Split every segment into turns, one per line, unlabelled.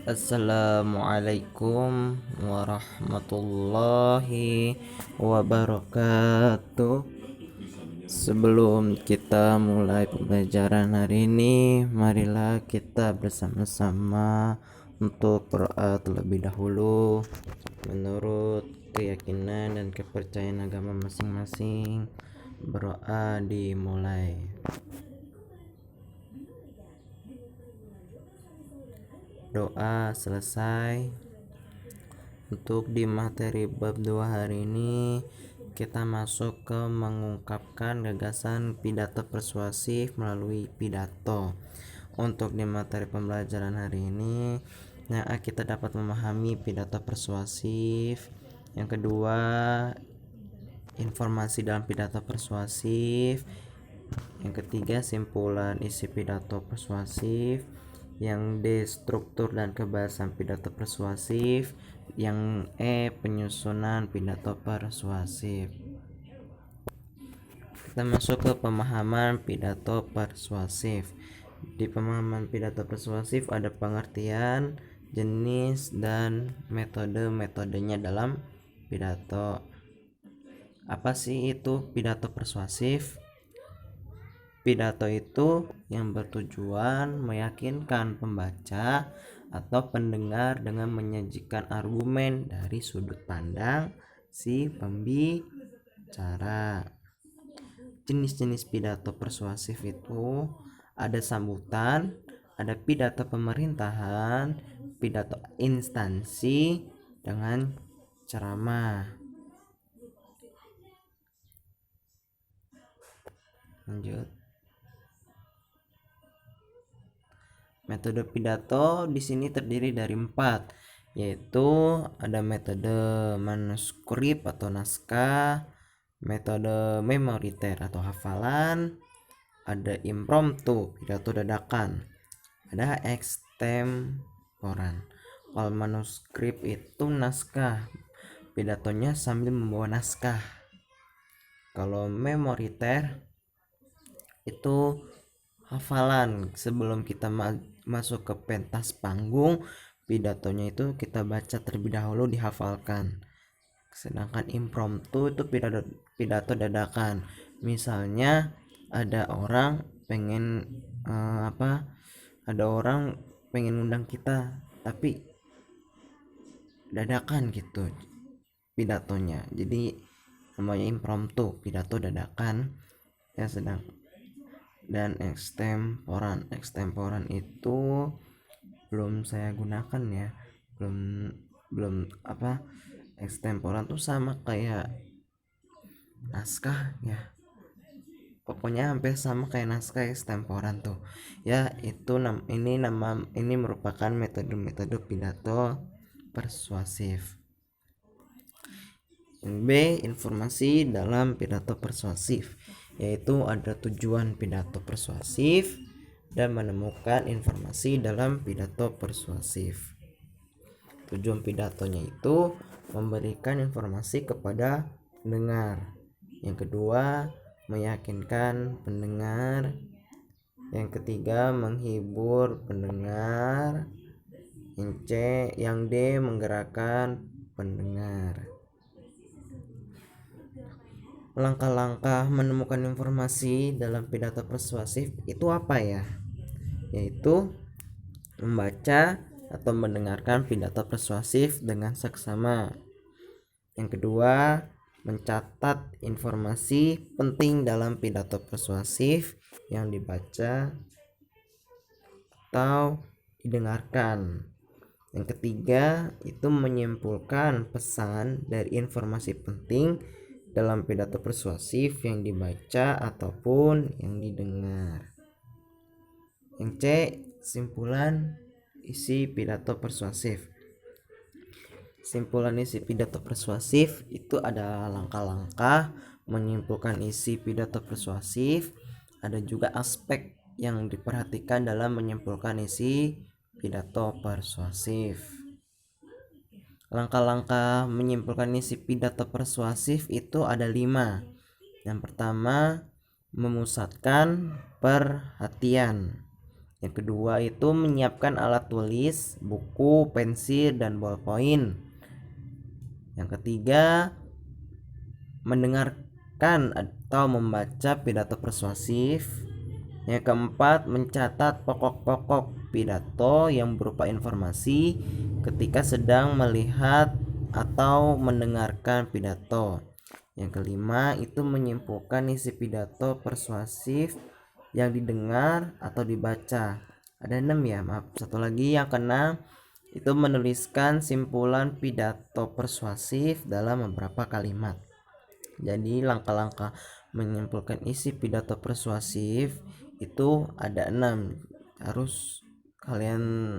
Assalamualaikum warahmatullahi wabarakatuh. Sebelum kita mulai pembelajaran hari ini, marilah kita bersama-sama untuk berdoa terlebih dahulu menurut keyakinan dan kepercayaan agama masing-masing. Berdoa dimulai. Doa selesai. Untuk di materi bab 2 hari ini kita masuk ke mengungkapkan gagasan pidato persuasif melalui pidato. Untuk di materi pembelajaran hari ini kita dapat memahami pidato persuasif. Yang kedua, informasi dalam pidato persuasif. Yang ketiga, simpulan isi pidato persuasif. Yang D, struktur dan kebahasan pidato persuasif. Yang E, penyusunan pidato persuasif. Kita masuk ke pemahaman pidato persuasif. Di pemahaman pidato persuasif ada pengertian, jenis, dan metodenya dalam pidato. Apa sih itu pidato persuasif? Pidato itu yang bertujuan meyakinkan pembaca atau pendengar dengan menyajikan argumen dari sudut pandang si pembicara. Jenis-jenis pidato persuasif itu ada sambutan, ada pidato pemerintahan, pidato instansi, dengan ceramah. Lanjut. Metode pidato di sini terdiri dari 4, yaitu ada metode manuskrip atau naskah, metode memoriter atau hafalan, ada impromptu pidato dadakan, ada extemporan. Kalau manuskrip itu naskah, pidatonya sambil membawa naskah. Kalau memoriter itu hafalan, sebelum kita masuk ke pentas panggung, pidatonya itu kita baca terlebih dahulu, dihafalkan. Sedangkan impromptu itu pidato dadakan. Misalnya ada orang pengen ada orang pengen undang kita, tapi dadakan gitu pidatonya, jadi namanya impromptu, pidato dadakan ya. Dan extemporan itu belum saya gunakan ya, belum extemporan tuh sama kayak naskah ya, pokoknya hampir sama kayak naskah extemporan tuh ya. Ini merupakan metode pidato persuasif. B, informasi dalam pidato persuasif, yaitu ada tujuan pidato persuasif dan menemukan informasi dalam pidato persuasif. Tujuan pidatonya itu memberikan informasi kepada pendengar. Yang kedua, meyakinkan pendengar. Yang ketiga, menghibur pendengar. Yang D, menggerakkan pendengar. Langkah-langkah menemukan informasi dalam pidato persuasif itu apa ya? Yaitu membaca atau mendengarkan pidato persuasif dengan seksama. Yang kedua, mencatat informasi penting dalam pidato persuasif yang dibaca atau didengarkan. Yang ketiga, itu menyimpulkan pesan dari informasi penting dalam pidato persuasif yang dibaca ataupun yang didengar. Yang C, simpulan isi pidato persuasif. Simpulan isi pidato persuasif itu ada langkah-langkah menyimpulkan isi pidato persuasif, ada juga aspek yang diperhatikan dalam menyimpulkan isi pidato persuasif. Langkah-langkah menyimpulkan isi pidato persuasif itu ada 5. Yang pertama, memusatkan perhatian. Yang kedua itu menyiapkan alat tulis, buku, pensil, dan ballpoint. Yang ketiga, mendengarkan atau membaca pidato persuasif. Yang keempat, mencatat pokok-pokok pidato yang berupa informasi ketika sedang melihat atau mendengarkan pidato. Yang kelima, itu menyimpulkan isi pidato persuasif yang didengar atau dibaca. Ada 6 ya, maaf. Satu lagi, yang keenam, itu menuliskan simpulan pidato persuasif dalam beberapa kalimat. Jadi langkah-langkah menyimpulkan isi pidato persuasif itu ada 6, harus kalian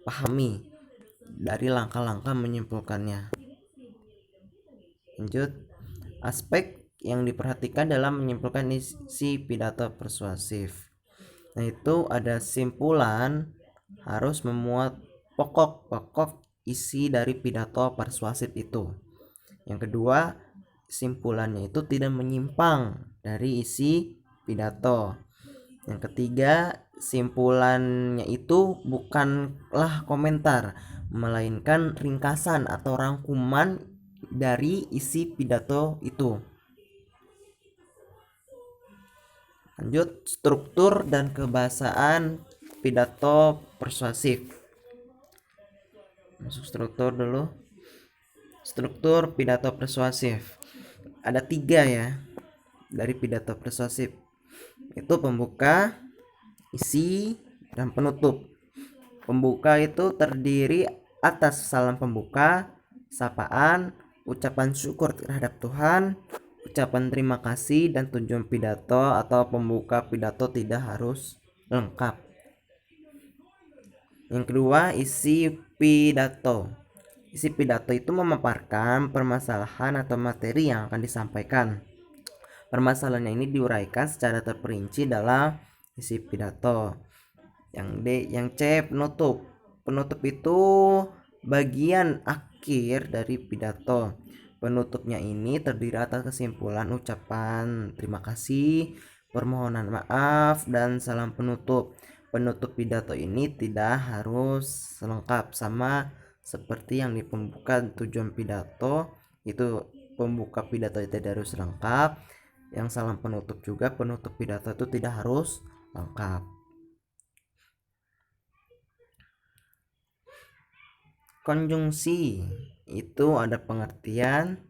pahami dari langkah-langkah menyimpulkannya. Lanjut, aspek yang diperhatikan dalam menyimpulkan isi pidato persuasif. Nah, itu ada simpulan harus memuat pokok-pokok isi dari pidato persuasif itu. Yang kedua, simpulannya itu tidak menyimpang dari isi pidato. Yang ketiga, simpulannya itu bukanlah komentar, melainkan ringkasan atau rangkuman dari isi pidato itu. Lanjut, struktur dan kebahasaan pidato persuasif. Masuk struktur dulu. Struktur pidato persuasif ada 3 ya dari pidato persuasif, itu pembuka, isi, dan penutup. Pembuka itu terdiri atas salam pembuka, sapaan, ucapan syukur terhadap Tuhan, ucapan terima kasih, dan tujuan pidato atau pembuka pidato tidak harus lengkap. Yang kedua, isi pidato. Isi pidato itu memaparkan permasalahan atau materi yang akan disampaikan. Permasalahan ini diuraikan secara terperinci dalam isi pidato. Yang D, yang C, penutup. Penutup itu bagian akhir dari pidato. Penutupnya ini terdiri atas kesimpulan ucapan terima kasih, permohonan maaf, dan salam penutup. Penutup pidato ini tidak harus lengkap, sama seperti yang di pembuka tujuan pidato itu pembuka pidato tidak harus lengkap. Yang salam penutup juga penutup pidato itu tidak harus lengkap. Konjungsi itu ada pengertian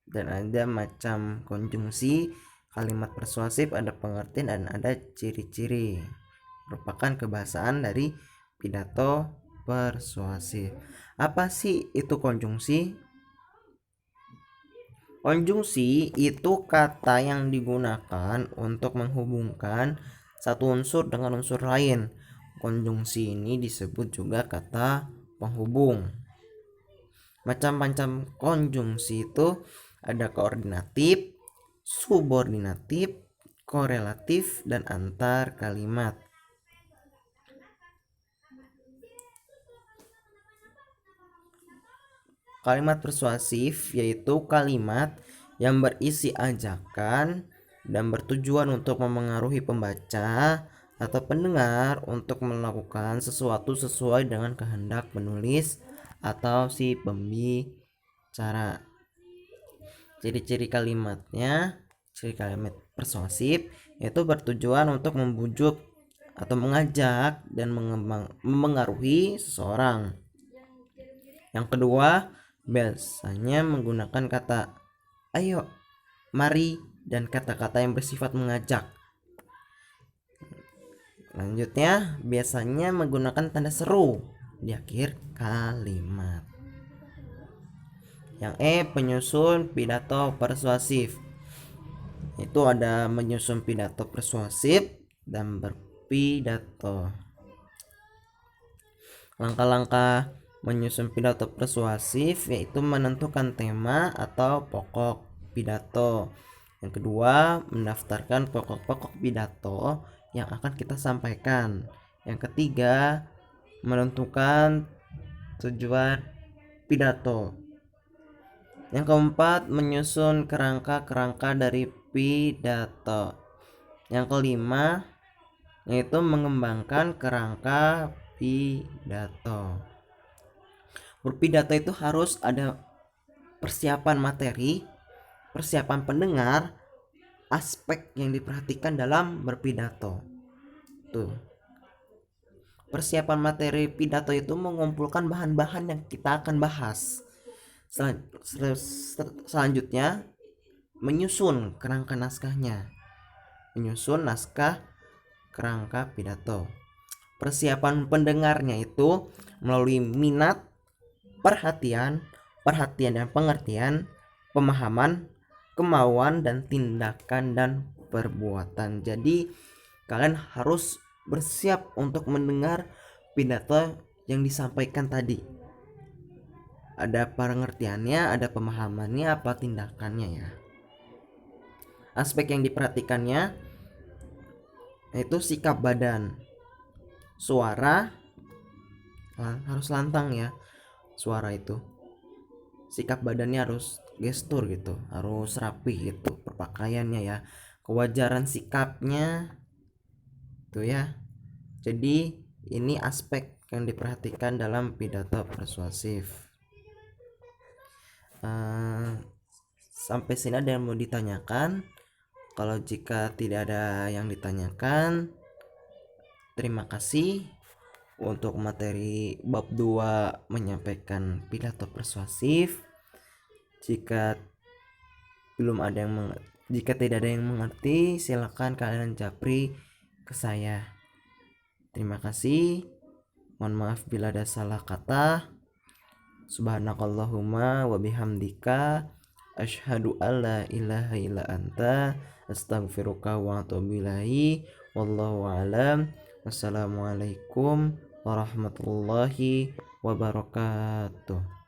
dan ada macam konjungsi. Kalimat persuasif ada pengertian dan ada ciri-ciri, merupakan kebahasaan dari pidato persuasif. Apa sih itu konjungsi? Konjungsi itu kata yang digunakan untuk menghubungkan satu unsur dengan unsur lain. Konjungsi ini disebut juga kata penghubung. Macam-macam konjungsi itu ada koordinatif, subordinatif, korelatif, dan antar kalimat. Kalimat persuasif yaitu kalimat yang berisi ajakan dan bertujuan untuk memengaruhi pembaca atau pendengar untuk melakukan sesuatu sesuai dengan kehendak penulis atau si pembicara. Ciri-ciri kalimatnya, ciri kalimat persuasif yaitu bertujuan untuk membujuk atau mengajak dan memengaruhi seseorang. Yang kedua, biasanya menggunakan kata ayo, mari, dan kata-kata yang bersifat mengajak. Lanjutnya, biasanya menggunakan tanda seru di akhir kalimat. Yang E, penyusun pidato persuasif. Itu ada menyusun pidato persuasif dan berpidato. Langkah-langkah menyusun pidato persuasif yaitu menentukan tema atau pokok pidato. Yang kedua, mendaftarkan pokok-pokok pidato yang akan kita sampaikan. Yang ketiga, menentukan tujuan pidato. Yang keempat, menyusun kerangka-kerangka dari pidato. Yang kelima, yaitu mengembangkan kerangka pidato. Berpidato itu harus ada persiapan materi, persiapan pendengar, aspek yang diperhatikan dalam berpidato. Tuh. Persiapan materi pidato itu mengumpulkan bahan-bahan yang kita akan bahas. Selanjutnya menyusun kerangka naskahnya. Menyusun naskah kerangka pidato. Persiapan pendengarnya itu melalui minat, perhatian dan pengertian, pemahaman, kemauan dan tindakan dan perbuatan. Jadi kalian harus bersiap untuk mendengar pidato yang disampaikan tadi. Ada pengertiannya, ada pemahamannya, apa tindakannya ya. Aspek yang diperhatikannya yaitu sikap badan, suara, harus lantang ya suara itu. Sikap badannya harus gestur gitu, harus rapi gitu perpakaiannya ya, kewajaran sikapnya tuh ya. Jadi ini aspek yang diperhatikan dalam pidato persuasif. Sampai sini ada yang mau ditanyakan? Kalau jika tidak ada yang ditanyakan, terima kasih. Untuk materi bab 2 menyampaikan pidato persuasif. Jika tidak ada yang mengerti, silakan kalian japri ke saya. Terima kasih. Mohon maaf bila ada salah kata. Subhanakallahumma wa bihamdika asyhadu alla ilaha illa anta astaghfiruka wa atubu ilaihi. Wallahu a'lam. Wassalamualaikum warahmatullahi wabarakatuh.